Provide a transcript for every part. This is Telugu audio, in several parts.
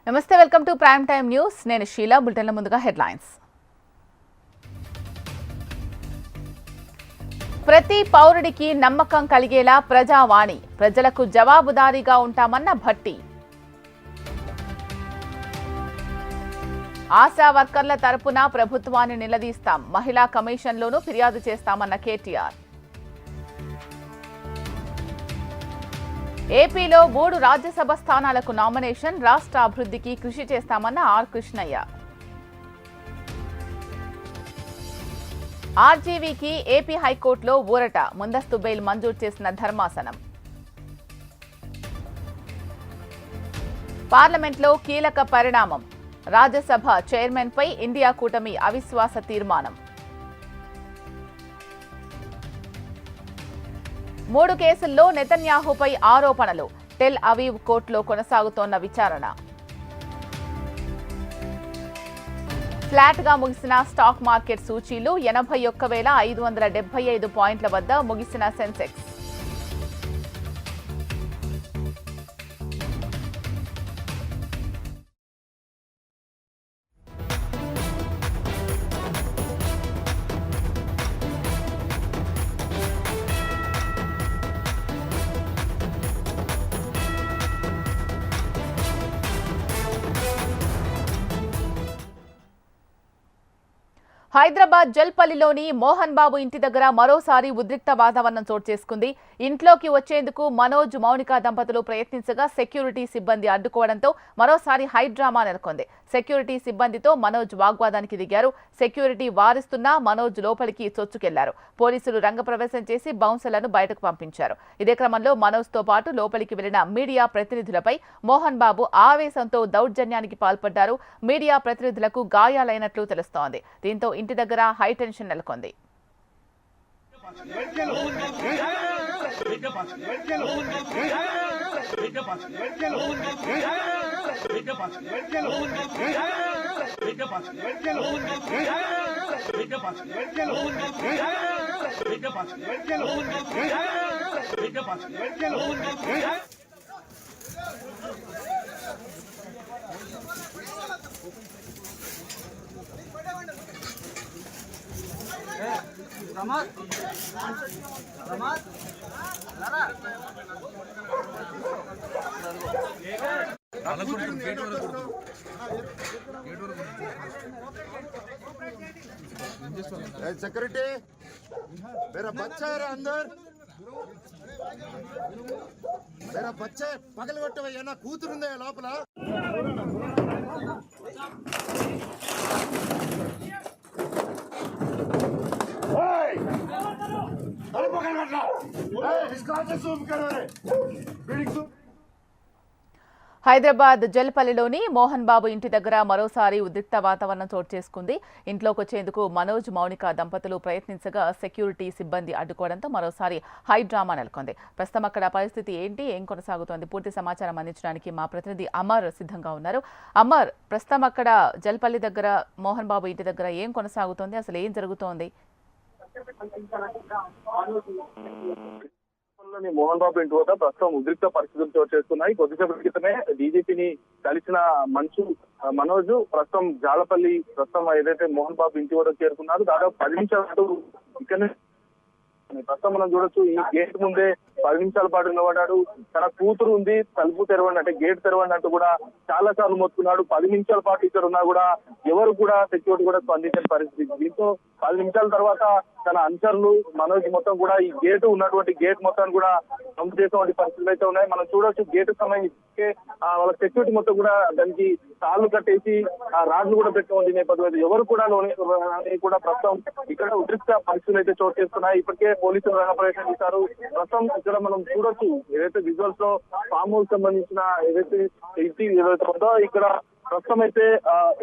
నమస్తే, welcome to prime time news. నేను షీలా. బులెటిన్ల ముందుగా హెడ్లైన్స్. ప్రతి పౌరుడికి నమ్మకం కలిగేలా ప్రజావాణి, ప్రజలకు జవాబుదారీగా ఉంటామన్న భట్టి. ఆశా వర్కర్ల తరపున ప్రభుత్వాన్ని నిలదీస్తాం, మహిళా కమిషన్లోనూ ఫిర్యాదు చేస్తామన్న కేటీఆర్. ఏపీలో 3 రాజ్యసభ స్థానాలకు నామినేషన్, రాష్ట్ర అభివృద్ధికి కృషి చేస్తామన్న ఆర్ కృష్ణయ్య. ఆర్జీవీకి ఏపీ హైకోర్టులో ఊరట, ముందస్తు బెయిల్ మంజూరు చేసిన ధర్మాసనం. పార్లమెంట్లో కీలక పరిణామం, రాజ్యసభ చైర్మన్పై ఇండియా కూటమి అవిశ్వాస తీర్మానం. 3 కేసుల్లో నెతన్యాహుపై ఆరోపణలు, టెల్ అవీవ్ కోర్టులో కొనసాగుతోన్న విచారణ. ఫ్లాట్ గా ముగిసిన స్టాక్ మార్కెట్ సూచీలు 81,575 పాయింట్ల వద్ద ముగిసిన సెన్సెక్స్. హైదరాబాద్ జల్పల్లిలోని మోహన్ బాబు ఇంటి దగ్గర మరోసారి ఉద్రిక్త వాతావరణం చోటు చేసుకుంది. ఇంట్లోకి వచ్చేందుకు మనోజ్, మౌనిక దంపతులు ప్రయత్నించగా సెక్యూరిటీ సిబ్బంది అడ్డుకోవడంతో మరోసారి హై డ్రామా నెలకొంది. సెక్యూరిటీ సిబ్బందితో మనోజ్ వాగ్వాదానికి దిగారు. సెక్యూరిటీ వారిస్తున్నా మనోజ్ లోపలికి చొచ్చుకెళ్లారు. పోలీసులు రంగప్రవేశం చేసి బౌన్సర్లను బయటకు పంపించారు. ఇదే క్రమంలో మనోజ్తో పాటు లోపలికి వెళ్లిన మీడియా ప్రతినిధులపై మోహన్ బాబు ఆవేశంతో దౌర్జన్యానికి పాల్పడ్డారు. మీడియా ప్రతినిధులకు గాయాలైనట్లు తెలుస్తోంది. దీంతో ఇంటి దగ్గర హై టెన్షన్ నెలకొంది. सेक्रेटरी मेरा बच्चा है अंदर मेरा बच्चा पगलगొట్టవయ్యా నా కూతురుందే లోపల अरे पगलगొట్టలా इसका जूम करो रे बिल्डिंग హైదరాబాద్ జల్పల్లిలోని మోహన్ బాబు ఇంటి దగ్గర మరోసారి ఉద్రిక్త వాతావరణం చోటు చేసుకుంది. ఇంట్లోకి వచ్చేందుకు మనోజ్, మౌనిక దంపతులు ప్రయత్నించగా సెక్యూరిటీ సిబ్బంది అడ్డుకోవడంతో మరోసారి హై డ్రామా నెలకొంది. ప్రస్తుతం అక్కడ పరిస్థితి ఏంటి, ఏం కొనసాగుతోంది, పూర్తి సమాచారం అందించడానికి మా ప్రతినిధి అమర్ సిద్ధంగా ఉన్నారు. అమర్, ప్రస్తుతం అక్కడ జల్పల్లి దగ్గర మోహన్ బాబు ఇంటి దగ్గర ఏం కొనసాగుతోంది, అసలు ఏం జరుగుతోంది? మోహన్ బాబు ఇంటి వద్ద ప్రస్తుతం ఉద్రిక్త పరిస్థితులు చోటు చేస్తున్నాయి. కొద్దిసేపు క్రితమే డీజీపీని కలిసిన మనోజ్ ప్రస్తుతం జాలపల్లి ఏదైతే మోహన్ బాబు ఇంటి వద్ద చేరుకున్నారు. దాదాపు 10 నిమిషాల పాటు ఇక్కడ ప్రస్తుతం మనం చూడొచ్చు. ఈ గేట్ ముందే 10 నిమిషాల పాటు నిలబడ్డాడు. తన కూతురు ఉంది, తలుపు తెరవండి అంటే గేట్ తెరవండి అంటూ కూడా చాలా సార్లు మొత్తుకున్నాడు. 10 నిమిషాల పాటు ఇక్కడ ఉన్నా కూడా ఎవరు కూడా సెక్యూరిటీ కూడా స్పందించిన పరిస్థితి. దీంతో 10 నిమిషాల తర్వాత తన అనుచరులు మనోజ్ మొత్తం కూడా ఈ గేటు ఉన్నటువంటి గేట్ మొత్తాన్ని కూడా పంపు చేసేటువంటి పరిస్థితులు అయితే ఉన్నాయి. మనం చూడొచ్చు గేటు సంబంధించి వాళ్ళ సెక్యూరిటీ మొత్తం కూడా దానికి తాళ్లు కట్టేసి రాడ్లు కూడా పెట్టుకోండి నేపథ్యంలో ఎవరు కూడా కూడా ప్రస్తుతం ఇక్కడ ఉద్రిక్త పరిస్థితులు అయితే చోటు చేస్తున్నాయి. ఇప్పటికే పోలీసులు రంగప్రవేశం చేశారు. ప్రస్తుతం ఇక్కడ మనం చూడొచ్చు ఏదైతే విజువల్స్ లో ఫామ్ హౌస్ సంబంధించిన ఏదైతే ఉందో ఇక్కడ ప్రస్తుతం అయితే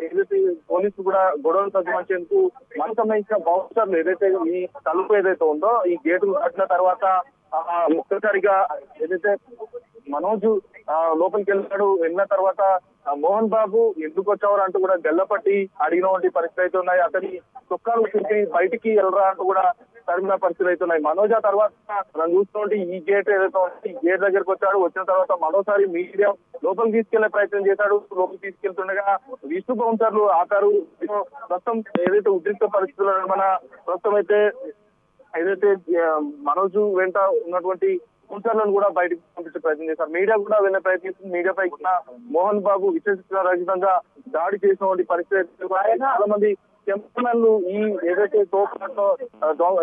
ఏదైతే పోలీసులు కూడా గొడవలు తగ్గించేందుకు మనకు సంబంధించిన బౌన్సర్లు ఏదైతే ఈ తలుపు ఏదైతే ఉందో ఈ గేటు కట్టిన తర్వాత ఒక్కసారిగా ఏదైతే మనోజ్ లోపలికి వెళ్ళిన తర్వాత మోహన్ బాబు ఎందుకు వచ్చారు అంటూ కూడా గెల్లపట్టి అడిగినటువంటి పరిస్థితి అయితే ఉన్నాయి. అతని చొక్కాలు చూసి బయటికి వెళ్ళరా అంటూ కూడా తరిమిన పరిస్థితులు అయితే ఉన్నాయి. మనోజ్ ఆ తర్వాత మనం చూస్తున్నట్టు ఈ గేట్ ఏదైతే ఉంది, ఈ గేట్ దగ్గరకు వచ్చాడు. వచ్చిన తర్వాత మరోసారి మీడియా లోపలికి తీసుకెళ్లే ప్రయత్నం చేశాడు. లోపలికి తీసుకెళ్తుండగా విష్ణు బౌన్సర్లు ఆపారు. ప్రస్తుతం ఏదైతే ఉద్రిక్త పరిస్థితుల్లో మన ప్రస్తుతం అయితే ఏదైతే మనోజ్ వెంట ఉన్నటువంటి బౌన్సర్లను కూడా బయటకు పంపించే ప్రయత్నం చేశారు. మీడియా కూడా వెళ్ళే ప్రయత్నిస్తుంది. మీడియాపై మోహన్ బాబు విశేషరహితంగా దాడి చేసినటువంటి పరిస్థితి. చాలా మంది కెమెరామెన్లు ఈ ఏదైతే తోపులతో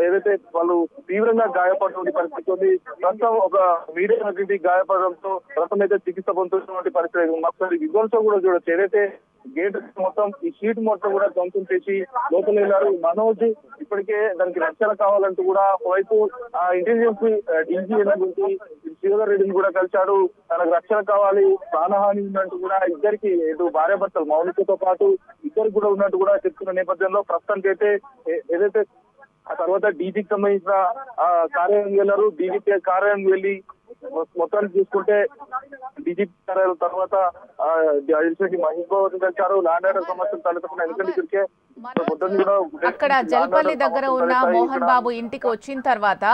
ఏదైతే వాళ్ళు తీవ్రంగా గాయపడినటువంటి పరిస్థితి ఉంది. ప్రస్తుతం ఒక మీడియా ప్రతినిధి గాయపడడంతో ప్రస్తుతం అయితే చికిత్స పొందుతున్నటువంటి పరిస్థితి. ఒకసారి విజువల్స్ కూడా చూడొచ్చు. ఏదైతే గేట్ మొత్తం ఈ షీట్ మొత్తం కూడా ధ్వంసం చేసి లోపల వెళ్ళారు. మనోజ్ ఇప్పటికే దానికి రక్షణ కావాలంటూ కూడా ఒకవైపు ఇంటెలిజెన్స్ డీజీ అయినటువంటి శ్రీధర్ రెడ్డిని కూడా కలిశాడు. తనకు రక్షణ కావాలి, ప్రాణహాని ఉన్నట్టు కూడా ఇద్దరికి ఇటు భార్యాభర్తలు మౌనికతో పాటు ఇద్దరికి కూడా ఉన్నట్టు కూడా చెప్తున్న నేపథ్యంలో ప్రస్తుతానికి అయితే ఏదైతే ఆ తర్వాత డీజీకి సంబంధించిన కార్యాలయం వెళ్ళారు. డీజీపీ కార్యాలయం వెళ్ళి మొత్తాన్ని చూసుకుంటే డీజీపీ కార్యాలయం తర్వాత మహేష్ బాబు కలిశారు. ల్యాండ్ ఆర్డర్ సమస్యలు తలెత్తుకున్న ఎందుకంటే ఇక్కడికే అక్కడ జల్పల్లి దగ్గర ఉన్న మోహన్ బాబు ఇంటికి వచ్చిన తర్వాత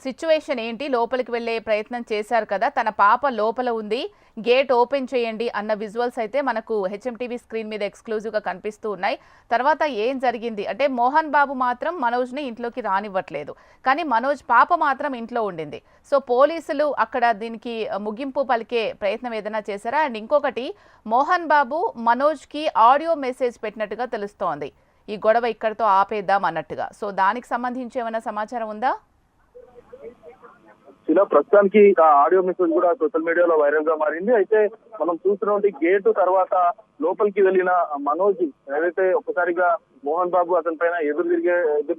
సిచ్యువేషన్ ఏంటి? లోపలికి వెళ్లే ప్రయత్నం చేశారు కదా, తన పాప లోపల ఉంది, గేట్ ఓపెన్ చేయండి అన్న విజువల్స్ అయితే మనకు హెచ్ఎంటీవీ స్క్రీన్ మీద ఎక్స్క్లూజివ్ గా కనిపిస్తూ ఉన్నాయి. తర్వాత ఏం జరిగింది అంటే మోహన్ బాబు మాత్రం మనోజ్ ని ఇంట్లోకి రానివ్వట్లేదు, కానీ మనోజ్ పాప మాత్రం ఇంట్లో ఉండింది. సో పోలీసులు అక్కడ దీనికి ముగింపు పలికే ప్రయత్నం ఏదైనా చేశారా? అండ్ ఇంకొకటి, మోహన్ బాబు మనోజ్ కి ఆడియో మెసేజ్ పెట్టినట్టుగా తెలుస్తోంది, ఈ గొడవ ఇక్కడితో ఆపేద్దాం అన్నట్టుగా. సో దానికి సంబంధించి ఏమైనా సమాచారం ఉందా? ఇలా ప్రస్తుతానికి ఆ ఆడియో మెసేజ్ కూడా సోషల్ మీడియాలో వైరల్ గా మారింది. అయితే మనం చూస్తున్నటువంటి గేటు తర్వాత లోపలికి వెళ్ళిన మనోజ్ ఏదైతే ఒక్కసారిగా మోహన్ బాబు అతని పైన ఎదురు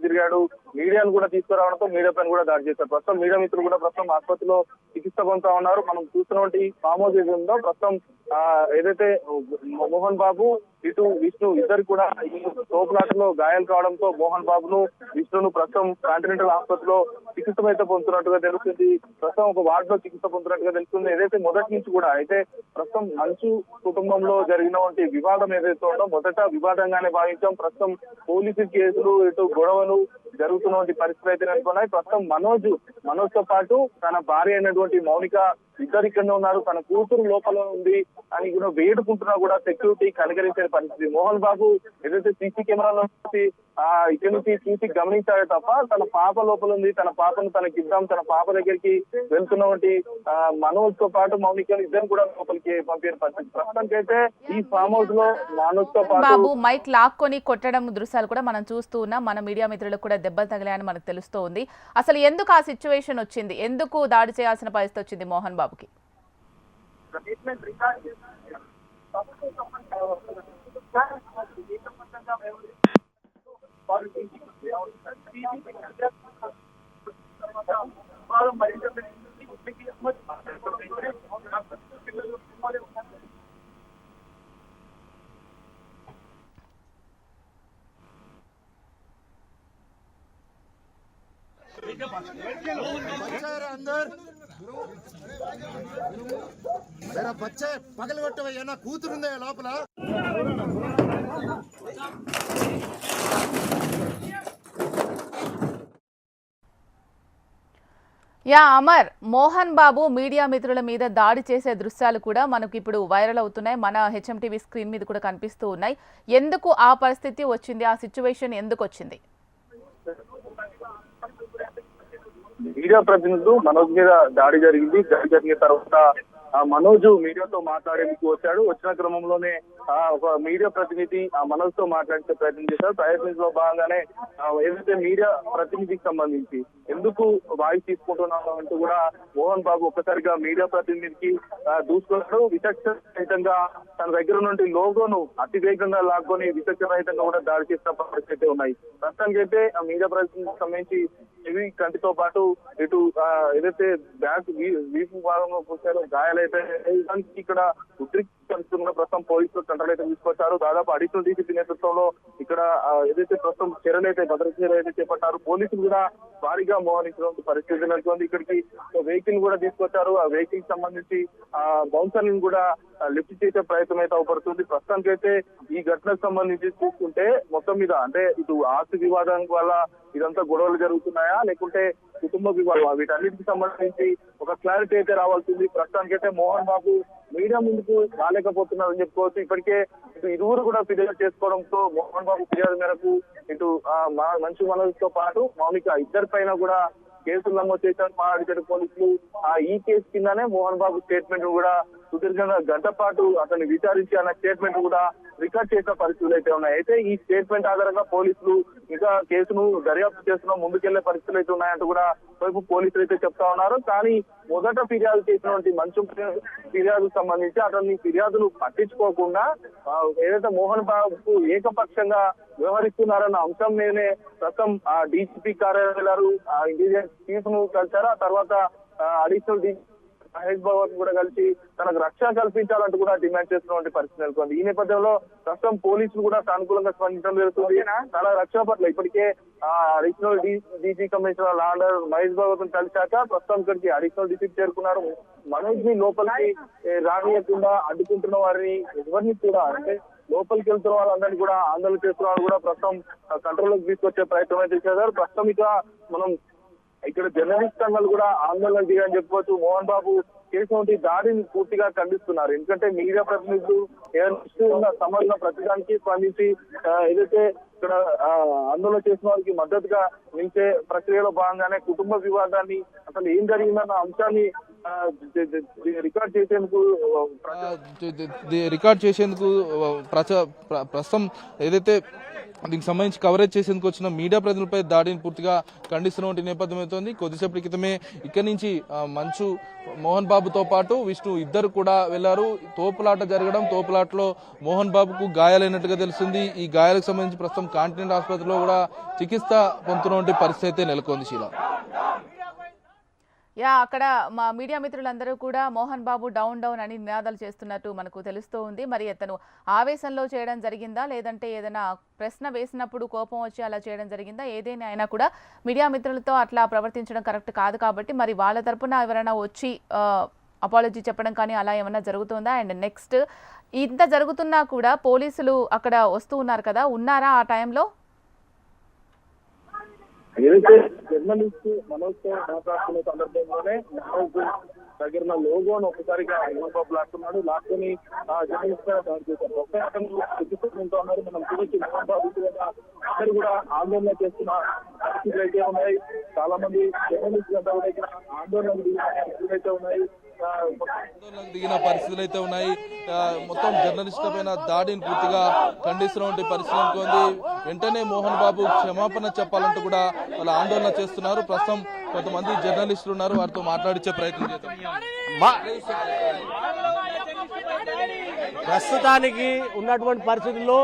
తిరిగాడు. మీడియాను కూడా తీసుకురావడంతో మీడియా పైన కూడా దాడి చేశారు. ప్రస్తుతం మీడియా మిత్రులు కూడా ప్రస్తుతం ఆసుపత్రిలో చికిత్స పొందుతా ఉన్నారు. మనం చూస్తున్నటువంటి ఫామ్ హౌస్ ఏది ఉందో ప్రస్తుతం ఏదైతే మోహన్ బాబు ఇటు విష్ణు ఇద్దరు కూడా ఈ తోపులాటలో గాయాలు కావడంతో మోహన్ బాబును విష్ణును ప్రస్తుతం కాంటినెంటల్ ఆసుపత్రిలో చికిత్స అయితే పొందుతున్నట్టుగా తెలుస్తుంది. ప్రస్తుతం ఒక వార్డులో చికిత్స పొందుతున్నట్టుగా తెలుస్తుంది. ఏదైతే మొదటి నుంచి కూడా అయితే ప్రస్తుతం మంచు కుటుంబంలో జరిగినటువంటి వివాదం ఏదైతే ఉందో మొదట వివాదంగానే భావించాం. ప్రస్తుతం పోలీసు కేసులు ఇటు గొడవలు జరుగుతున్నటువంటి పరిస్థితులు అయితే నెలకొన్నాయి. ప్రస్తుతం మనోజ్ తో పాటు తన భార్య అయినటువంటి మౌనిక ఇద్దరు ఇక్కడనే ఉన్నారు. తన కూతురు లోపల ఉంది అని కూడా వేడుకుంటున్నా కూడా సెక్యూరిటీ కనికరించే పరిస్థితి. మోహన్ బాబు ఏదైతే సీసీ కెమెరాలో ఇక్కడి నుంచి చూసి గమనించాడే తప్ప తన పాప లోపల ఉంది, తన పాపను తనకి ఇద్దాం, తన పాప దగ్గరికి వెళ్తున్నటువంటి మనోజ్ తో పాటు మౌనిక ఇద్దరు కూడా లోపలికి పంపిన పరిస్థితి. ప్రస్తుతానికి అయితే ఈ ఫామ్ హౌస్ లో మనోజ్ తో పాటు బాబు మైక్ లాక్కొని కొట్టడం దృశ్యాలు కూడా మనం చూస్తూ ఉన్నాం. మన మీడియా మిత్రులకు కూడా దెబ్బలు తగిలాయని మనకు తెలుస్తూ ఉంది. అసలు ఎందుకు ఆ సిచ్యువేషన్ వచ్చింది? ఎందుకు దాడి చేయాల్సిన పరిస్థితి వచ్చింది మోహన్ బాబుకి? अंदर मेरा बच्चे पगल కొట్టవయ్యా నా కూతురుందే లోపల యా అమర్, మోహన్ బాబు మీడియా మిత్రుల మీద దాడి చేసే దృశ్యాలు కూడా మనకు ఇప్పుడు వైరల్ అవుతున్నాయి. మన హెచ్ఎంటీవీ స్క్రీన్ మీద కూడా కనిపిస్తూ ఉన్నాయి. ఎందుకు ఆ పరిస్థితి వచ్చింది? ఆ సిచ్యువేషన్ ఎందుకు వచ్చింది? మీడియా ప్రతినిధులు మనోజ్ మీద దాడి జరిగిన తర్వాత మనోజ్ మీడియాతో మాట్లాడేందుకు వచ్చాడు. వచ్చిన క్రమంలోనే ఒక మీడియా ప్రతినిధి మనోజ్ తో మాట్లాడే ప్రయత్నం చేశారు. ప్రయత్నంలో భాగంగానే ఏదైతే మీడియా ప్రతినిధికి సంబంధించి ఎందుకు వాయిస్ తీసుకుంటున్నాము అంటూ కూడా మోహన్ బాబు ఒక్కసారిగా మీడియా ప్రతినిధికి దూసుకున్నాడు. విచక్షణ రహితంగా తన దగ్గర నుండి లోగోను అతివేగంగా లాక్కొని విచక్షణ రహితంగా కూడా దాడి చేసిన పరిస్థితి ఉన్నాయి. ప్రస్తుతానికి అయితే ఆ మీడియా ప్రతినిధికి సంబంధించి చెవి కంటితో పాటు ఇటు ఏదైతే బ్యాక్ వీపు భాగంలో కూర్చారో గాయాలు పరిస్థితులు అయితే ఇక్కడ ఉద్రిక్తమైన ప్రస్తుతం పోలీసులు కంట్రోల్ అయితే తీసుకొచ్చారు. దాదాపు అడిషనల్ డీజీపీ నేతృత్వంలో ఇక్కడ ఏదైతే ప్రస్తుతం చర్యలు అయితే భద్రత చర్యలు అయితే చేపట్టారు. పోలీసులు కూడా భారీగా మోహరించిన పరిస్థితి నెలకొంది. ఇక్కడికి వెహికల్ కూడా తీసుకొచ్చారు. ఆ వెహికల్ సంబంధించి బౌన్సర్లను కూడా లిఫ్ట్ చేసే ప్రయత్నం అయితే అవపడుతుంది. ప్రస్తుతానికైతే ఈ ఘటనకు సంబంధించి చూసుకుంటే మొత్తం మీద అంటే ఇటు ఆస్తి వివాదం వల్ల ఇదంతా గొడవలు జరుగుతున్నాయా లేకుంటే కుటుంబ వివాదం, వీటన్నిటికి సంబంధించి ఒక క్లారిటీ అయితే రావాల్సింది. ప్రస్తుతానికైతే మోహన్ బాబు మీడియా ముందుకు రాలేకపోతున్నారని చెప్పుకోవచ్చు. ఇప్పటికే ఇటు ఇరువురు కూడా ఫిర్యాదు చేసుకోవడంతో మోహన్ బాబు ఫిర్యాదు మేరకు ఇటు మంచు మనోజ్తో పాటు మౌనిక ఇద్దరి పైన కూడా కేసులు నమోదు చేశారు మాట్లాడిన పోలీసులు. ఈ కేసు కిందనే మోహన్ బాబు స్టేట్మెంట్ కూడా సుదీర్ఘంగా గంట పాటు అతన్ని విచారించి అన్న స్టేట్మెంట్ కూడా రికార్డ్ చేసిన పరిస్థితులు అయితే ఉన్నాయి. అయితే ఈ స్టేట్మెంట్ ఆధారంగా పోలీసులు ఇంకా కేసును దర్యాప్తు చేస్తున్న ముందుకెళ్లే పరిస్థితులు అయితే ఉన్నాయంటూ కూడా వైపు పోలీసులు అయితే చెప్తా ఉన్నారు. కానీ మొదట ఫిర్యాదు చేసినటువంటి మంచు ఫిర్యాదుకు సంబంధించి అతన్ని ఫిర్యాదులు పట్టించుకోకుండా ఏదైతే మోహన్ బాబుకు ఏకపక్షంగా వ్యవహరిస్తున్నారన్న అంశం మీదనే ప్రస్తుతం డీజీపీ కార్యాలయాలు ఇంటెలిజెన్స్ చీఫ్ ను కలిశారు. ఆ తర్వాత అడిషనల్ డీజీపీ మహేష్ బాబు కూడా కలిసి తనకు రక్షణ కల్పించాలంటూ కూడా డిమాండ్ చేస్తున్నటువంటి పరిస్థితి నెలకొంది. ఈ నేపథ్యంలో ప్రస్తుతం పోలీసులు కూడా సానుకూలంగా స్పందించడం జరుగుతుంది. తన రక్షణ పట్ల ఇప్పటికే additional DG commissioner launder Mahesh బాబును కలిశాక ప్రస్తుతం ఇక్కడికి అడిషనల్ డీసీ చేరుకున్నారు. మనోజ్ ని లోపలికి రానియకుండా అడ్డుకుంటున్న వారిని ఎవరిని కూడా అంటే లోపలికి వెళ్తున్న వాళ్ళందరినీ కూడా ఆందోళన చేస్తున్న వాళ్ళు కూడా ప్రస్తుతం కంట్రోల్లోకి తీసుకొచ్చే ప్రయత్నం అయితే చేశారు. ప్రస్తుతం ఇక మనం ఇక్కడ జర్నలిస్ట్ సంఘాలు కూడా ఆందోళన దిగని చెప్పుకోవచ్చు. మోహన్ బాబు కేసు వంటి దాడిని పూర్తిగా ఖండిస్తున్నారు. ఎందుకంటే మీడియా ప్రతినిధులు ఏదైనా సమస్య ప్రతిదానికి స్పందించి ఏదైతే ఇక్కడ ఆందోళన చేసిన వారికి మద్దతుగా నిలిచే ప్రక్రియలో భాగంగానే కుటుంబ వివాదాన్ని అసలు ఏం జరిగిందన్న అంశాన్ని రికార్డ్ చేసేందుకు ప్రస్తుతం ఏదైతే దీనికి సంబంధించి కవరేజ్ చేసేందుకు వచ్చిన మీడియా ప్రతినిధులపై దాడిని పూర్తిగా ఖండిస్తున్న నేపథ్యం అవుతోంది. కొద్దిసేపటి క్రితమే ఇక్కడి నుంచి మంచు మోహన్ బాబుతో పాటు విష్ణు ఇద్దరు కూడా వెళ్లారు. తోపులాట జరగడం, తోపులాటలో మోహన్ బాబుకు గాయాలైనట్టుగా తెలుస్తుంది. ఈ గాయాలకు సంబంధించి ప్రస్తుతం కాంటినెంట్ ఆసుపత్రిలో కూడా చికిత్స పొందుతున్న పరిస్థితి నెలకొంది. శీలా అక్కడ మా మీడియా మిత్రులందరూ కూడా మోహన్ బాబు డౌన్ డౌన్ అని నినాదాలు చేస్తున్నట్టు మనకు తెలుస్తూ ఉంది. మరి అతను ఆవేశంలో చేయడం జరిగిందా లేదంటే ఏదైనా ప్రశ్న వేసినప్పుడు కోపం వచ్చి అలా చేయడం జరిగిందా? ఏదైనా అయినా కూడా మీడియా మిత్రులతో అట్లా ప్రవర్తించడం కరెక్ట్ కాదు. కాబట్టి మరి వాళ్ళ తరపున ఎవరైనా వచ్చి అపాలజీ చెప్పడం కానీ అలా ఏమైనా జరుగుతుందా? అండ్ నెక్స్ట్ ఇంత జరుగుతున్నా కూడా పోలీసులు అక్కడ వస్తూ ఉన్నారు కదా, ఉన్నారా ఆ టైంలో? ఏదైతే జర్నలిస్ట్ మనోజ్ తో మాట్లాడుతున్న సందర్భంలోనే మనోజ్ దగ్గర లోగోను ఒకసారిగా మోహన్ బాబు లాక్కుని జర్నలిస్ట్ దాడి చేశారు. ఒక్క ఉన్నారు. మనం చూడొచ్చు మోహన్ బాబు అందరూ కూడా ఆందోళన చేస్తున్న పరిస్థితులు అయితే ఉన్నాయి. చాలా మంది జర్నలిస్ట్ అంతా కూడా ఆందోళన అయితే ఉన్నాయి. దిగిన పరిస్థితులు అయితే ఉన్నాయి. మొత్తం జర్నలిస్టుల పైన దాడిని పూర్తిగా ఖండిస్తున్న పరిస్థితి ఉంది. వెంటనే మోహన్ బాబు క్షమాపణ చెప్పాలంటూ కూడా వాళ్ళు ఆందోళన చేస్తున్నారు. ప్రస్తుతం కొంతమంది జర్నలిస్టులు ఉన్నారు, వారితో మాట్లాడించే ప్రయత్నం చేద్దాం. ప్రస్తుతానికి ఉన్నటువంటి పరిస్థితుల్లో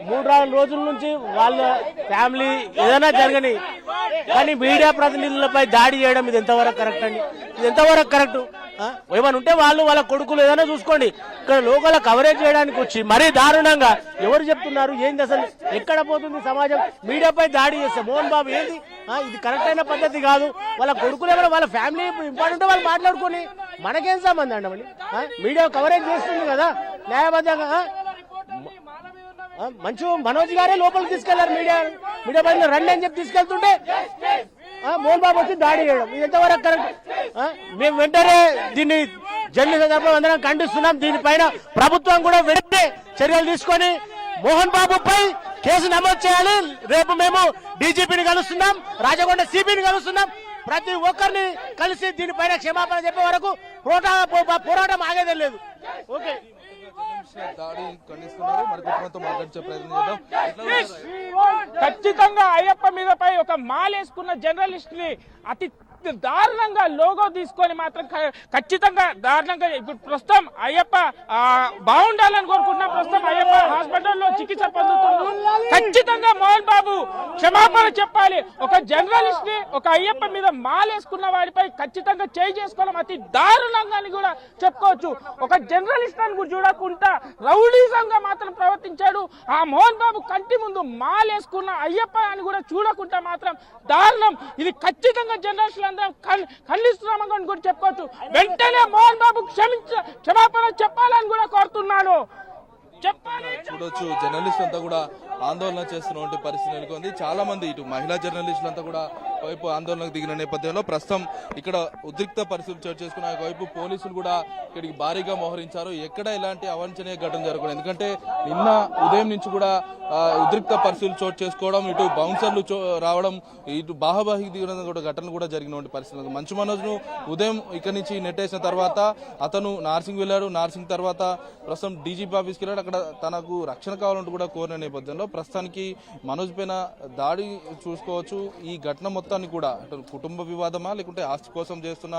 3-4 రోజుల నుంచి వాళ్ళ ఫ్యామిలీ ఏదైనా జరగని కానీ మీడియా ప్రతినిధులపై దాడి చేయడం ఇది ఎంతవరకు కరెక్ట్ అండి? ఇది ఎంతవరకు కరెక్ట్? ఏమైనా ఉంటే వాళ్ళ కొడుకులు ఏదైనా చూసుకోండి. ఇక్కడ లోకల్ కవరేజ్ చేయడానికి వచ్చి మరీ దారుణంగా ఎవరు చెప్తున్నారు? ఏంది అసలు ఎక్కడ పోతుంది సమాజం? మీడియాపై దాడి చేస్తే మోహన్ బాబు ఏంది? ఇది కరెక్ట్ అయిన పద్ధతి కాదు. వాళ్ళ కొడుకులు ఏమైనా వాళ్ళ ఫ్యామిలీ ఇంపార్టెంట్ వాళ్ళు మాట్లాడుకొని మనకేం సంబంధం అండి? మీడియా కవరేజ్ చేస్తుంది కదా న్యాయబద్ధంగా. మంచు మనోజ్ గారే లోపలికి తీసుకెళ్లారు. మీడియా పైన రండి అని చెప్పి తీసుకెళ్తుంటే మోహన్ బాబు వచ్చి దాడి చేయడం ఇది ఎంతవరకు కరెక్ట్? మేము వెంటనే దీన్ని జర్నలిస్ట్ తరపున అందరం ఖండిస్తున్నాం. దీనిపైన ప్రభుత్వం కూడా వెంటనే చర్యలు తీసుకొని మోహన్ బాబుపై కేసు నమోదు చేయాలి. రేపు మేము డీజీపీని కలుస్తున్నాం, రాజకొండ సిపిని కలుస్తున్నాం. ప్రతి ఒక్కరిని కలిసి దీనిపైన క్షమాపణ చెప్పే వరకు పోరాటం ఆగేదే లేదు. ఓకే, ఖచ్చితంగా అయ్యప్ప మీదపై ఒక మాలేసుకున్న జర్నలిస్ట్ ని అతి దారుణంగా లోగో తీసుకొని మాత్రం ఖచ్చితంగా దారుణంగా ఇప్పుడు ప్రస్తుతం అయ్యప్ప బాగుండాలని కోరుకుంటున్నాం. ప్రస్తుతం అయ్యప్ప హాస్పిటల్లో చికిత్స పొందుతున్నాడు. ఖచ్చితంగా మోహన్ బాబు క్షమాపణ చెప్పాలి. ఒక జర్నలిస్ట్ ని ఒక అయ్యప్ప మీద మాలేసుకున్న వాడిపై ఖచ్చితంగా చేయి చేసుకోవడం అతి దారుణంగా కూడా చెప్పుకోవచ్చు. ఒక జర్నలిస్ట్ అని కూడా చూడకుండా రౌడీజంగా మాత్రం ప్రవర్తించాడు. ఆ మోహన్ బాబు కంటి ముందు మాలేసుకున్న అయ్యప్ప అని కూడా చూడకుండా మాత్రం దారుణం. ఇది ఖచ్చితంగా జర్నలిస్టులు అందరం ఖండిస్తున్నామని కూడా చెప్పుకోవచ్చు. వెంటనే మోహన్ బాబు క్షమాపణ చెప్పాలని కూడా కోరుతున్నాను. చూడొచ్చు జర్నలిస్ట్ అంతా కూడా ఆందోళన చేస్తున్నటువంటి పరిస్థితి నెలకొంది. చాలా మంది ఇటు మహిళా జర్నలిస్టులు అంతా కూడా వైపు ఆందోళనకు దిగిన నేపథ్యంలో ప్రస్తుతం ఇక్కడ ఉద్రిక్త పరిస్థితులు చోటు చేసుకున్న వైపు పోలీసులు కూడా ఇక్కడికి భారీగా మోహరించారు. ఎక్కడ ఎలాంటి అవాంఛనీయ ఘటన జరగలేదు. ఎందుకంటే నిన్న ఉదయం నుంచి కూడా ఉద్రిక్త పరిస్థితులు చోటు చేసుకోవడం, ఇటు బౌన్సర్లు రావడం, ఇటు బాహాబాహి దిగిన కూడా ఘటనలు కూడా జరిగినటువంటి పరిస్థితులు. మంచు మనోజ్ను ఉదయం ఇక్కడి నుంచి నెట్టేసిన తర్వాత అతను నార్సింగ్ వెళ్ళాడు. నార్సింగ్ తర్వాత ప్రస్తుతం డీజీపీ ఆఫీస్కి వెళ్ళాడు. అక్కడ తనకు రక్షణ కావాలంటూ కూడా కోరిన నేపథ్యంలో ప్రస్తుతానికి మనోజ్ పైన దాడి చూసుకోవచ్చు. ఈ ఘటన మొత్తాన్ని కూడా కుటుంబ వివాదమా లేకుంటే ఆస్తి కోసం చేస్తున్న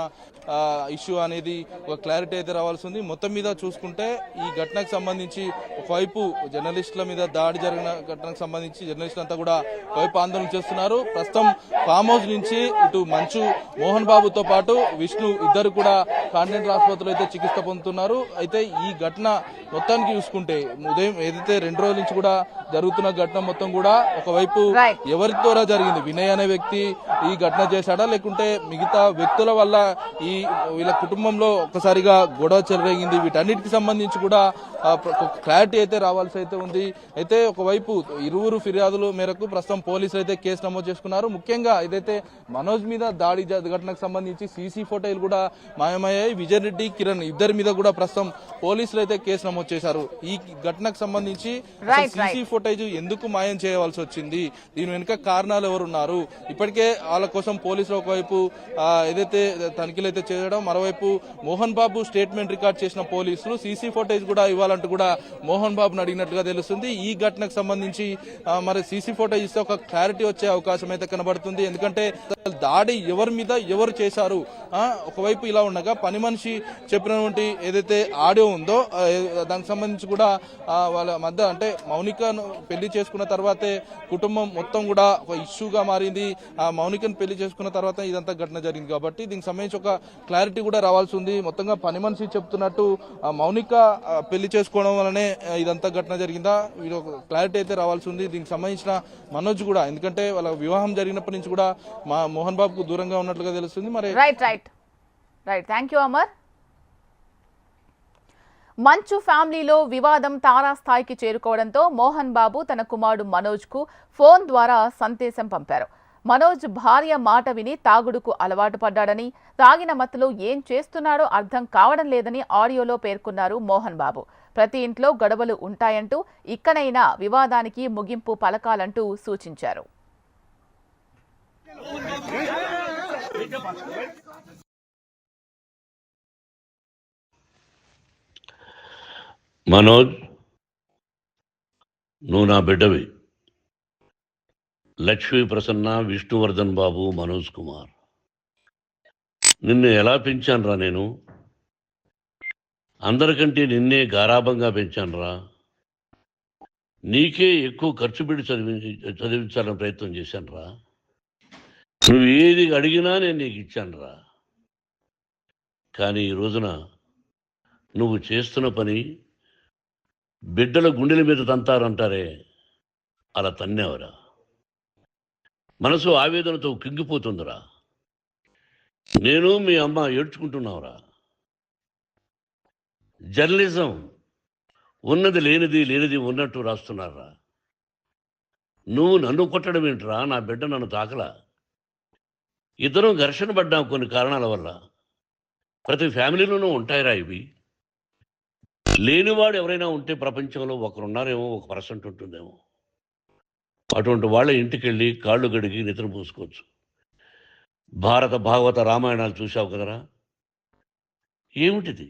ఇష్యూ అనేది ఒక క్లారిటీ అయితే రావాల్సి ఉంది. మొత్తం మీద చూసుకుంటే ఈ ఘటనకు సంబంధించి ఒకవైపు జర్నలిస్టుల మీద దాడి జరిగిన ఘటనకు సంబంధించి జర్నలిస్టులు అంతా కూడా ఒకవైపు ఆందోళన చేస్తున్నారు. ప్రస్తుతం ఫామ్ హౌస్ నుంచి ఇటు మంచు మోహన్ బాబుతో పాటు విష్ణు ఇద్దరు కూడా కాంటినెంటల్ ఆసుపత్రిలో అయితే చికిత్స పొందుతున్నారు. అయితే ఈ ఘటన మొత్తానికి చూసుకుంటే ఉదయం ఏదైతే 2 రోజుల నుంచి కూడా జరుగుతున్న ఘటన మొత్తం కూడా ఒకవైపు ఎవరి ద్వారా జరిగింది, వినయ్ అనే వ్యక్తి ఈ ఘటన చేశాడా లేకుంటే మిగతా వ్యక్తుల వల్ల ఈ వీళ్ళ కుటుంబంలో ఒక్కసారిగా గొడవ చెలరేగింది, వీటన్నిటికి సంబంధించి కూడా క్లారిటీ అయితే రావాల్సి అయితే ఉంది. అయితే ఒకవైపు ఇరువురు ఫిర్యాదుల మేరకు ప్రస్తుతం పోలీసులు అయితే కేసు నమోదు చేసుకున్నారు. ముఖ్యంగా ఏదైతే మనోజ్ మీద దాడి ఘటనకు సంబంధించి సీసీ ఫోటోలు కూడా మాయమయ్యాయి. విజయ్ రెడ్డి, కిరణ్ ఇద్దరి మీద కూడా ప్రస్తుతం పోలీసులు అయితే కేసు నమోదు చేశారు. ఈ ఘటనకు సంబంధించి సీసీ ఫుటేజ్ ఎందుకు మాయం చేయవలసి వచ్చింది, దీని వెనుక కారణాలు ఎవరున్నారు, ఇప్పటికే వాళ్ళ కోసం పోలీసులు ఒకవైపు ఏదైతే తనిఖీలు అయితే చేయడం, మరోవైపు మోహన్ బాబు స్టేట్మెంట్ రికార్డ్ చేసిన పోలీసులు సీసీ ఫుటేజ్ కూడా ఇవ్వాలంటూ కూడా మోహన్ బాబును అడిగినట్టుగా తెలుస్తుంది. ఈ ఘటనకు సంబంధించి మరి సీసీ ఫుటేజ్ ఇస్తే ఒక క్లారిటీ వచ్చే అవకాశం అయితే కనబడుతుంది. ఎందుకంటే దాడి ఎవరి మీద ఎవరు చేశారు ఒకవైపు ఇలా ఉండగా పని మనిషి చెప్పినటువంటి ఏదైతే ఆడియో ఉందో దానికి సంబంధించి కూడా వాళ్ళ మధ్య అంటే మౌనికను పెళ్లి చేసుకున్న తర్వాతే కుటుంబం మొత్తం కూడా ఒక ఇష్యూగా మారింది. ఆ మౌనికను పెళ్లి చేసుకున్న తర్వాత ఇదంతా ఘటన జరిగింది కాబట్టి దీనికి సంబంధించి ఒక క్లారిటీ కూడా రావాల్సి ఉంది. మొత్తంగా పని మనిషి చెప్తున్నట్టు మౌనిక పెళ్లి చేసుకోవడం వల్లనే ఇదంతా ఘటన జరిగిందా, వీడు ఒక క్లారిటీ అయితే రావాల్సి ఉంది. దీనికి సంబంధించిన మనోజ్ కూడా ఎందుకంటే వాళ్ళ వివాహం జరిగినప్పటి నుంచి కూడా మా మోహన్ బాబుకు దూరంగా ఉన్నట్లుగా తెలుస్తుంది. మరి రైట్ థ్యాంక్ యూ అమర్. మంచు ఫ్యామిలీలో వివాదం తారాస్థాయికి చేరుకోవడంతో మోహన్ బాబు తన కుమారుడు మనోజ్ కు ఫోన్ ద్వారా సందేశం పంపారు. మనోజ్ భార్య మాట విని తాగుడుకు అలవాటు పడ్డాడని, తాగిన మత్తులో ఏం చేస్తున్నాడో అర్థం కావడం లేదని ఆడియోలో పేర్కొన్నారు మోహన్ బాబు. ప్రతి ఇంట్లో గొడవలు ఉంటాయంటూ ఇక్కడైనా వివాదానికి ముగింపు పలకాలంటూ సూచించారు. మనోజ్, నువ్వు నా బిడ్డవి. లక్ష్మీ ప్రసన్న, విష్ణువర్ధన్ బాబు, మనోజ్ కుమార్, నిన్ను ఎలా పెంచానురా నేను? అందరికంటే నిన్నే గారాభంగా పెంచానురా. నీకే ఎక్కువ ఖర్చు పెట్టి చదివించాలని ప్రయత్నం చేశానురా. నువ్వు ఏది అడిగినా నేను నీకు ఇచ్చానురా. కానీ ఈ రోజున నువ్వు చేస్తున్న పని బిడ్డల గుండెల మీద తంతారంటారే, అలా తన్నేవరా. మనసు ఆవేదనతో కింగిపోతుందిరా. నేను మీ అమ్మ ఏడ్చుకుంటున్నావురా. జర్నలిజం ఉన్నది లేనిది, లేనిది ఉన్నట్టు రాస్తున్నారా. నువ్వు నన్ను కొట్టడం ఏంట్రా? నా బిడ్డ నన్ను తాకలా. ఇద్దరం ఘర్షణ పడ్డాం కొన్ని కారణాల వల్ల. ప్రతి ఫ్యామిలీలోనూ ఉంటాయిరా ఇవి. లేనివాడు ఎవరైనా ఉంటే ప్రపంచంలో ఒకరున్నారేమో, 1% ఉంటుందేమో. అటువంటి వాళ్ళ ఇంటికి వెళ్ళి కాళ్ళు గడిగి నిద్ర పూసుకోవచ్చు. భారత భాగవత రామాయణాలు చూసావు కదరా. ఏమిటిది?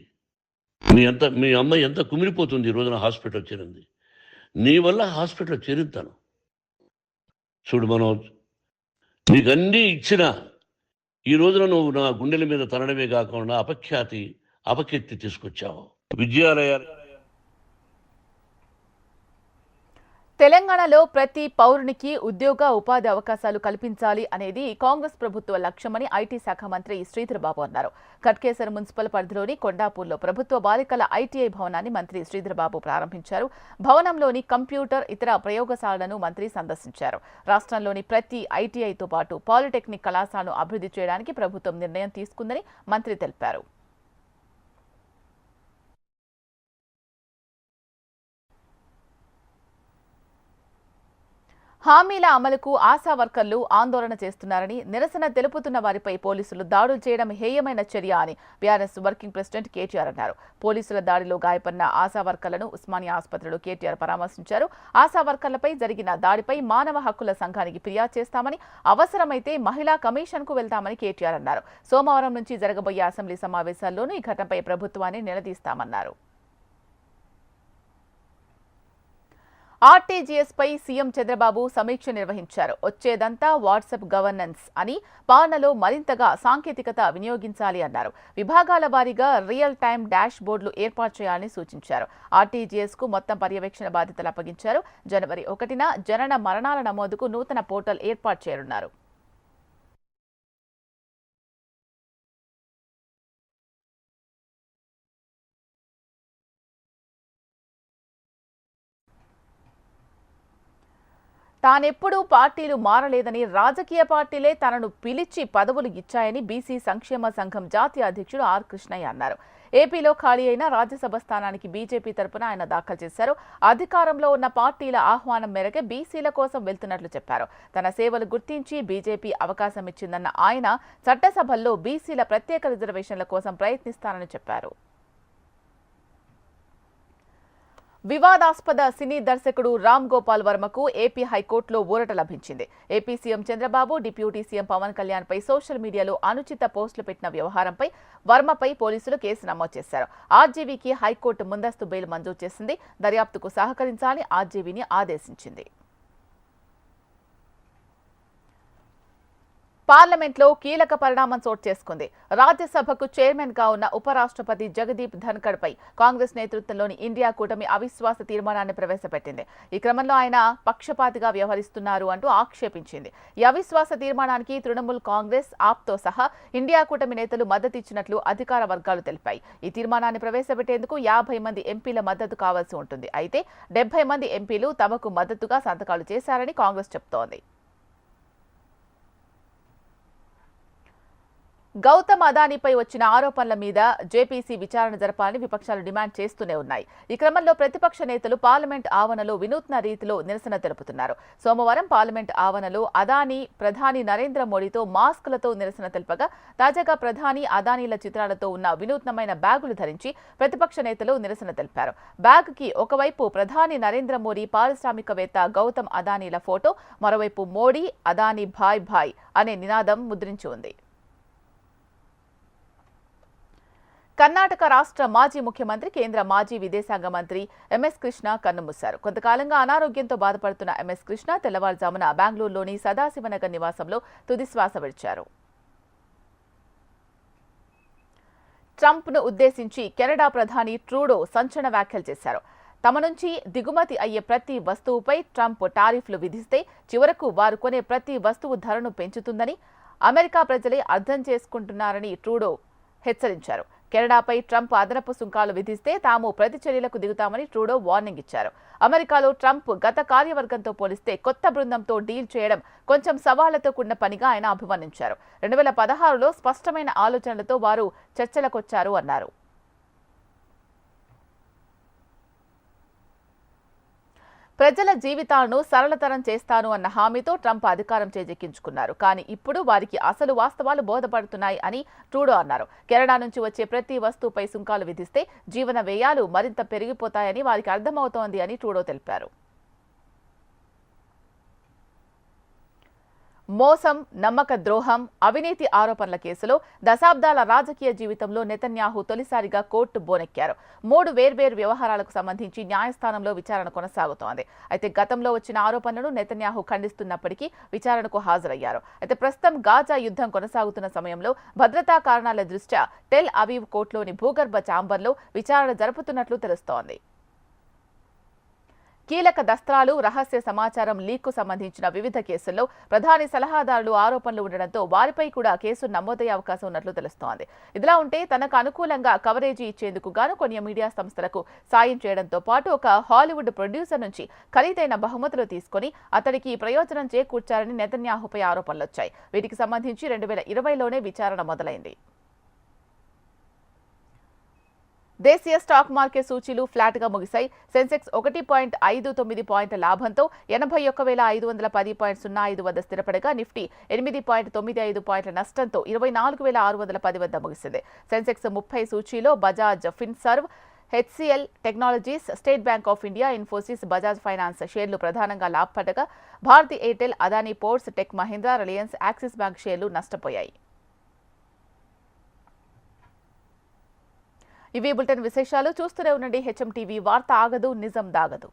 మీ అమ్మ ఎంత కుమిలిపోతుంది ఈ రోజున హాస్పిటల్ చేరింది. నీ వల్ల హాస్పిటల్ చేరుతాను. చూడు మనోజ్, నీకన్నీ ఇచ్చిన ఈ రోజున నువ్వు నా గుండెల మీద తనడమే కాకుండా అపకీర్తి తీసుకొచ్చావు. విద్యాలయాలు తెలంగాణలో ప్రతి పౌరునికి ఉద్యోగ ఉపాధి అవకాశాలు కల్పించాలి అనేది కాంగ్రెస్ ప్రభుత్వ లక్ష్యమని ఐటీ శాఖ మంత్రి శ్రీధర్ బాబు అన్నారు. కట్కేసర్ మున్సిపల్ పరిధిలోని కొండాపూర్లో ప్రభుత్వ బాలికల ఐటీఐ భవనాన్ని మంత్రి శ్రీధర్ బాబు ప్రారంభించారు. భవనంలోని కంప్యూటర్ ఇతర ప్రయోగశాలను మంత్రి సందర్శించారు. రాష్ట్రంలోని ప్రతి ఐటీఐతో పాటు పాలిటెక్నిక్ కళాశాలను అభివృద్ధి చేయడానికి ప్రభుత్వం నిర్ణయం తీసుకుందని మంత్రి తెలిపారు. హామీల అమలుకు ఆశా వర్కర్లు ఆందోళన చేస్తున్నారని, నిరసన తెలుపుతున్న వారిపై పోలీసులు దాడులు చేయడం హేయమైన చర్య అని బీఆర్ఎస్ వర్కింగ్ ప్రెసిడెంట్ కేటీఆర్ అన్నారు. పోలీసుల దాడిలో గాయపడిన ఆశా వర్కర్లను ఉస్మానియా ఆసుపత్రిలో కేటీఆర్ పరామర్శించారు. ఆశా వర్కర్లపై జరిగిన దాడిపై మానవ హక్కుల సంఘానికి ఫిర్యాదు చేస్తామని, అవసరమైతే మహిళా కమిషన్కు వెళ్తామని కేటీఆర్ అన్నారు. సోమవారం నుంచి జరగబోయే అసెంబ్లీ సమావేశాల్లోనూ ఈ ఘటనపై ప్రభుత్వాన్ని నిలదీస్తామన్నారు. ఆర్టీజీఎస్ పై సీఎం చంద్రబాబు సమీక్ష నిర్వహించారు. వచ్చేదంతా వాట్సాప్ గవర్నెన్స్ అని, పాలనలో మరింతగా సాంకేతికత వినియోగించాలి అన్నారు. విభాగాల వారీగా రియల్ టైం డాష్ బోర్డులు ఏర్పాటు చేయాలని సూచించారు. ఆర్టీజీఎస్ కు మొత్తం పర్యవేక్షణ బాధ్యతలు అప్పగించారు. జనవరి 1న జనన మరణాల నమోదుకు నూతన పోర్టల్ ఏర్పాటు చేయనున్నారు. తానెప్పుడూ పార్టీలు మారలేదని, రాజకీయ పార్టీలే తనను పిలిచి పదవులు ఇచ్చాయని బీసీ సంక్షేమ సంఘం జాతీయ అధ్యక్షుడు ఆర్ కృష్ణయ్య అన్నారు. ఏపీలో ఖాళీ అయిన రాజ్యసభ స్థానానికి బీజేపీ తరపున ఆయన దాఖలు చేశారు. అధికారంలో ఉన్న పార్టీల ఆహ్వానం మేరకే బీసీల కోసం వెళ్తున్నట్లు చెప్పారు. తన సేవలు గుర్తించి బీజేపీ అవకాశం ఇచ్చిందన్న ఆయన చట్టసభల్లో బీసీల ప్రత్యేక రిజర్వేషన్ల కోసం ప్రయత్నిస్తానని చెప్పారు. వివాదాస్పద సినీ దర్శకుడు రామ్ గోపాల్ వర్మకు ఏపీ హైకోర్టులో ఊరట లభించింది. AP CM Chandrababu, deputy CM Pawan Kalyan పై సోషల్ మీడియాలో అనుచిత పోస్టులు పెట్టిన వ్యవహారంపై వర్మపై పోలీసులు కేసు నమోదు చేశారు. ఆర్జీవీకి హైకోర్టు ముందస్తు బెయిల్ మంజూరు చేసింది. దర్యాప్తుకు సహకరించాలని ఆర్జీవీని ఆదేశించింది. పార్లమెంట్లో కీలక పరిణామం చోటు చేసుకుంది. రాజ్యసభకు చైర్మన్ గా ఉన్న ఉపరాష్ట్రపతి జగదీప్ ధన్ఖడ్ పై కాంగ్రెస్ నేతృత్వంలోని ఇండియా కూటమి అవిశ్వాస తీర్మానాన్ని ప్రవేశపెట్టింది. ఈ క్రమంలో ఆయన పక్షపాతిగా వ్యవహరిస్తున్నారు అంటూ ఆక్షేపించింది. ఈ అవిశ్వాస తీర్మానానికి తృణమూల్ కాంగ్రెస్, ఆప్తో సహా ఇండియా కూటమి నేతలు మద్దతిచ్చినట్లు అధికార వర్గాలు తెలిపాయి. ఈ తీర్మానాన్ని ప్రవేశపెట్టేందుకు 50 మంది ఎంపీల మద్దతు కావాల్సి ఉంటుంది. అయితే 70 మంది ఎంపీలు తమకు మద్దతుగా సంతకాలు చేశారని కాంగ్రెస్ చెబుతోంది. గౌతమ్ అదానీపై వచ్చిన ఆరోపణల మీద జేపీసీ విచారణ జరపాలని విపక్షాలు డిమాండ్ చేస్తూనే ఉన్నాయి. ఈ క్రమంలో ప్రతిపక్ష నేతలు పార్లమెంట్ ఆవరణలో వినూత్న రీతిలో నిరసన తెలుపుతున్నారు. సోమవారం పార్లమెంట్ ఆవరణలో అదానీ ప్రధాని నరేంద్ర మోడీతో మాస్కులతో నిరసన తెలుపగా, తాజాగా ప్రధాని అదానీల చిత్రాలతో ఉన్న వినూత్నమైన బ్యాగులు ధరించి ప్రతిపక్ష నేతలు నిరసన తెలిపారు. బ్యాగ్ కి ఒకవైపు ప్రధాని నరేంద్ర మోడీ, పారిశ్రామికవేత్త గౌతమ్ అదానీల ఫోటో, మరోవైపు మోడీ అదానీ భాయ్ భాయ్ అనే నినాదం ముద్రించి ఉంది. కర్ణాటక రాష్ట్ర మాజీ ముఖ్యమంత్రి, కేంద్ర మాజీ విదేశాంగ మంత్రి ఎంఎస్ కృష్ణ కన్నుమూశారు. కొంతకాలంగా అనారోగ్యంతో బాధపడుతున్న ఎంఎస్ కృష్ణ తెల్లవారుజామున బెంగళూరులోని సదాశివనగర్ నివాసంలో తుదిశ్వాస విడిచారు. ట్రంప్ను ఉద్దేశించి కెనడా ప్రధాని ట్రూడో సంచలన వ్యాఖ్యలు చేశారు. తమ నుంచి దిగుమతి అయ్యే ప్రతి వస్తువుపై ట్రంప్ టారిఫ్లు విధిస్తే చివరకు వారు కొనే ప్రతి వస్తువు ధరను పెంచుతుందని అమెరికా ప్రజలే అర్థం చేసుకుంటున్నారని ట్రూడో హెచ్చరించారు. కెనడాపై ట్రంప్ అదనపు సుంకాలు విధిస్తే తాము ప్రతిచర్యలకు దిగుతామని ట్రూడో వార్నింగ్ ఇచ్చారు. అమెరికాలో ట్రంప్ గత కార్యవర్గంతో పోలిస్తే కొత్త బృందంతో డీల్ చేయడం కొంచెం సవాళ్లతో కూడిన పనిగా ఆయన అభివర్ణించారు. 2016లో స్పష్టమైన ఆలోచనలతో వారు చర్చలకొచ్చారు అన్నారు. ప్రజల జీవితాలను సరళతరం చేస్తాను అన్న హామీతో ట్రంప్ అధికారం చేజెక్కించుకున్నారు. కానీ ఇప్పుడు వారికి అసలు వాస్తవాలు బోధపడుతున్నాయి అని ట్రూడో అన్నారు. కెనడా నుంచి వచ్చే ప్రతి వస్తువుపై సుంకాలు విధిస్తే జీవన వ్యయాలు మరింత పెరిగిపోతాయని వారికి అర్థమవుతోంది అని ట్రూడో తెలిపారు. మోసం, నమ్మక ద్రోహం, అవినీతి ఆరోపణల కేసులో దశాబ్దాల రాజకీయ జీవితంలో నెతన్యాహు తొలిసారిగా కోర్టు బోనెక్కారు. 3 వేర్వేరు వ్యవహారాలకు సంబంధించి న్యాయస్థానంలో విచారణ కొనసాగుతోంది. అయితే గతంలో వచ్చిన ఆరోపణలను నెతన్యాహు ఖండిస్తున్నప్పటికీ విచారణకు హాజరయ్యారు. అయితే ప్రస్తుతం గాజా యుద్ధం కొనసాగుతున్న సమయంలో భద్రతా కారణాల దృష్ట్యా టెల్ అవీవ్ కోర్టులోని భూగర్భ ఛాంబర్లో విచారణ జరుపుతున్నట్లు తెలుస్తోంది. కీలక దస్త్రాలు, రహస్య సమాచారం లీక్కు సంబంధించిన వివిధ కేసుల్లో ప్రధాని సలహాదారులు ఆరోపణలు ఉండడంతో వారిపై కూడా కేసు నమోదయ్యే అవకాశం ఉన్నట్లు తెలుస్తోంది. ఇదిలా ఉంటే తనకు అనుకూలంగా కవరేజీ ఇచ్చేందుకు గాను కొన్ని మీడియా సంస్థలకు సాయం చేయడంతో పాటు ఒక హాలీవుడ్ ప్రొడ్యూసర్ నుంచి ఖరీదైన బహుమతులు తీసుకుని అతడికి ప్రయోజనం చేకూర్చారని నెతన్యాహుపై ఆరోపణలొచ్చాయి. వీటికి సంబంధించి 2020లోనే విచారణ మొదలైంది. దేశీయ స్టాక్ మార్కెట్ సూచీలు ఫ్లాట్గా ముగిశాయి. సెన్సెక్స్ 1.59 పాయింట్ల లాభంతో 81,510.05 వద్ద స్థిరపడగా నిఫ్టీ 8.95 పాయింట్ల నష్టంతో 24,610 వద్ద ముగిసింది. సెన్సెక్స్ 30 సూచీలో Bajaj Finserv, HCL Technologies, State Bank of India, Infosys, Bajaj Finance షేర్లు ప్రధానంగా లాభపడగా Bharti Airtel, Adani Ports, Tech Mahindra, Reliance, Axis Bank షేర్లు నష్టపోయాయి. ఇవి బులెటిన్ విశేషాలు. చూస్తూనే ఉండండి హెచ్ఎం టీవీ. వార్త ఆగదు, నిజం దాగదు.